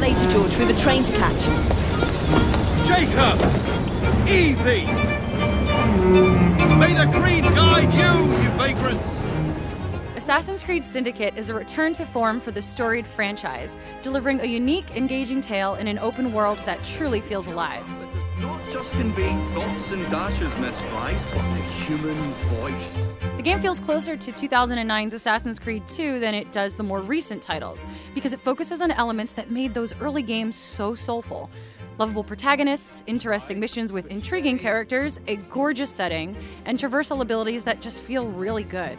later, George. We have a train to catch. Jacob! Evie! May the green guide you vagrants! Assassin's Creed Syndicate is a return to form for the storied franchise, delivering a unique, engaging tale in an open world that truly feels alive. Not just convey dots and dashes, Miss Fry, but the human voice. The game feels closer to 2009's Assassin's Creed 2 than it does the more recent titles, because it focuses on elements that made those early games so soulful. Lovable protagonists, interesting missions with intriguing characters, a gorgeous setting, and traversal abilities that just feel really good.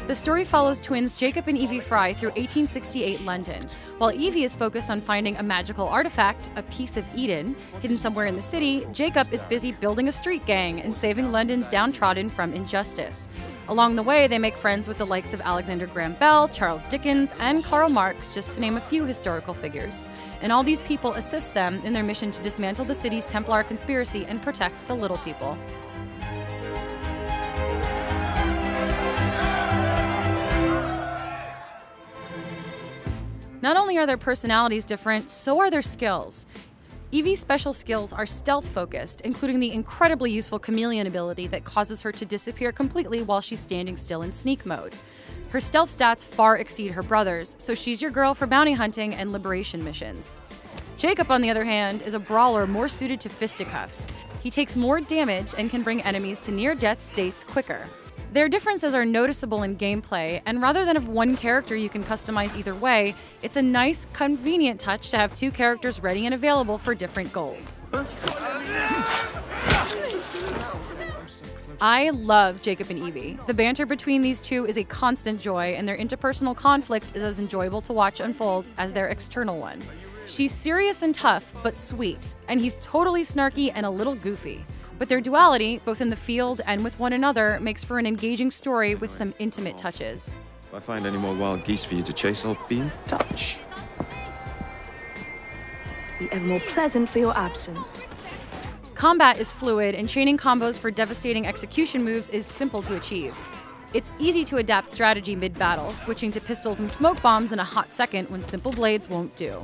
The story follows twins Jacob and Evie Fry through 1868 London. While Evie is focused on finding a magical artifact, a piece of Eden, hidden somewhere in the city, Jacob is busy building a street gang and saving London's downtrodden from injustice. Along the way, they make friends with the likes of Alexander Graham Bell, Charles Dickens, and Karl Marx, just to name a few historical figures. And all these people assist them in their mission to dismantle the city's Templar conspiracy and protect the little people. Not only are their personalities different, so are their skills. Evie's special skills are stealth-focused, including the incredibly useful chameleon ability that causes her to disappear completely while she's standing still in sneak mode. Her stealth stats far exceed her brother's, so she's your girl for bounty hunting and liberation missions. Jacob, on the other hand, is a brawler more suited to fisticuffs. He takes more damage and can bring enemies to near-death states quicker. Their differences are noticeable in gameplay, and rather than have one character you can customize either way, it's a nice, convenient touch to have two characters ready and available for different goals. I love Jacob and Evie. The banter between these two is a constant joy, and their interpersonal conflict is as enjoyable to watch unfold as their external one. She's serious and tough, but sweet, and he's totally snarky and a little goofy. But their duality, both in the field and with one another, makes for an engaging story with some intimate touches. If I find any more wild geese for you to chase, I'll be in touch. Be ever more pleasant for your absence. Combat is fluid, and chaining combos for devastating execution moves is simple to achieve. It's easy to adapt strategy mid-battle, switching to pistols and smoke bombs in a hot second when simple blades won't do.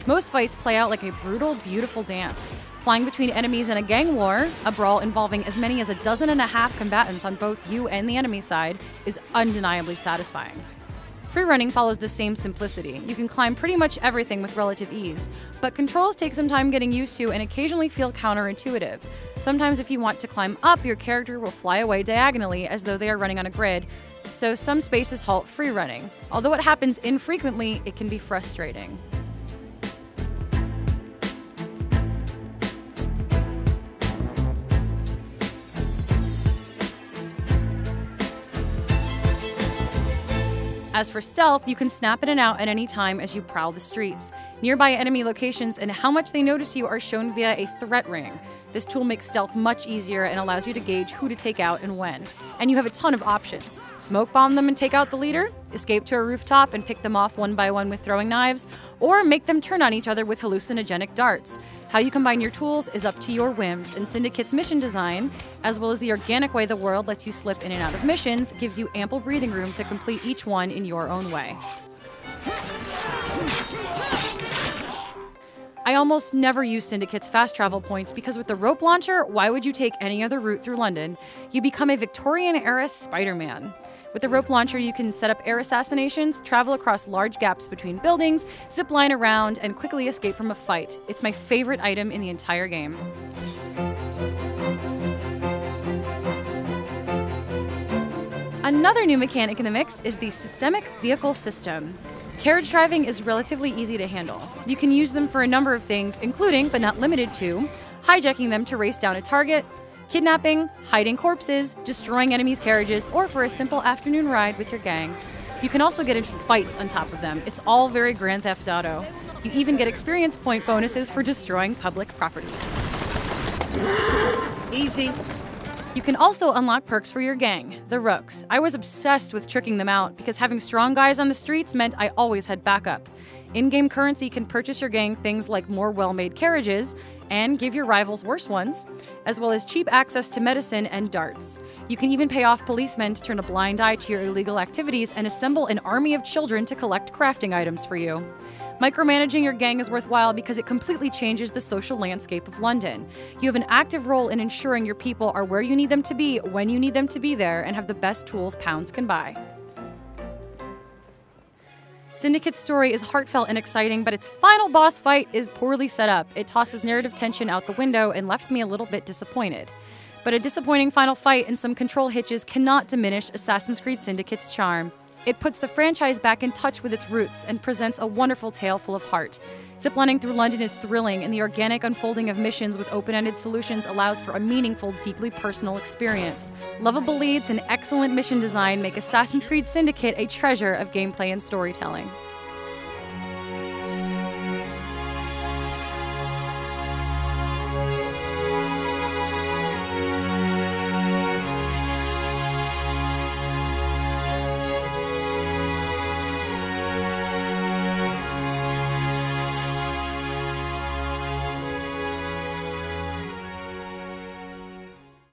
Most fights play out like a brutal, beautiful dance. Flying between enemies in a gang war, a brawl involving as many as 12 combatants on both you and the enemy side, is undeniably satisfying. Freerunning follows the same simplicity. You can climb pretty much everything with relative ease, but controls take some time getting used to and occasionally feel counterintuitive. Sometimes if you want to climb up, your character will fly away diagonally as though they are running on a grid, so some spaces halt freerunning. Although it happens infrequently, it can be frustrating. As for stealth, you can snap in and out at any time as you prowl the streets. Nearby enemy locations and how much they notice you are shown via a threat ring. This tool makes stealth much easier and allows you to gauge who to take out and when. And you have a ton of options. Smoke bomb them and take out the leader, escape to a rooftop and pick them off one by one with throwing knives, or make them turn on each other with hallucinogenic darts. How you combine your tools is up to your whims, and Syndicate's mission design, as well as the organic way the world lets you slip in and out of missions, gives you ample breathing room to complete each one in your own way. I almost never use Syndicate's fast travel points because with the rope launcher, why would you take any other route through London? You become a Victorian-era Spider-Man. With the rope launcher, you can set up air assassinations, travel across large gaps between buildings, zip line around, and quickly escape from a fight. It's my favorite item in the entire game. Another new mechanic in the mix is the systemic vehicle system. Carriage driving is relatively easy to handle. You can use them for a number of things, including, but not limited to, hijacking them to race down a target, kidnapping, hiding corpses, destroying enemies' carriages, or for a simple afternoon ride with your gang. You can also get into fights on top of them. It's all very Grand Theft Auto. You even get experience point bonuses for destroying public property. Easy. You can also unlock perks for your gang, the Rooks. I was obsessed with tricking them out because having strong guys on the streets meant I always had backup. In-game currency can purchase your gang things like more well-made carriages, and give your rivals worse ones, as well as cheap access to medicine and darts. You can even pay off policemen to turn a blind eye to your illegal activities and assemble an army of children to collect crafting items for you. Micromanaging your gang is worthwhile because it completely changes the social landscape of London. You have an active role in ensuring your people are where you need them to be, when you need them to be there, and have the best tools pounds can buy. Syndicate's story is heartfelt and exciting, but its final boss fight is poorly set up. It tosses narrative tension out the window and left me a little bit disappointed. But a disappointing final fight and some control hitches cannot diminish Assassin's Creed Syndicate's charm. It puts the franchise back in touch with its roots and presents a wonderful tale full of heart. Ziplining through London is thrilling, and the organic unfolding of missions with open-ended solutions allows for a meaningful, deeply personal experience. Lovable leads and excellent mission design make Assassin's Creed Syndicate a treasure of gameplay and storytelling.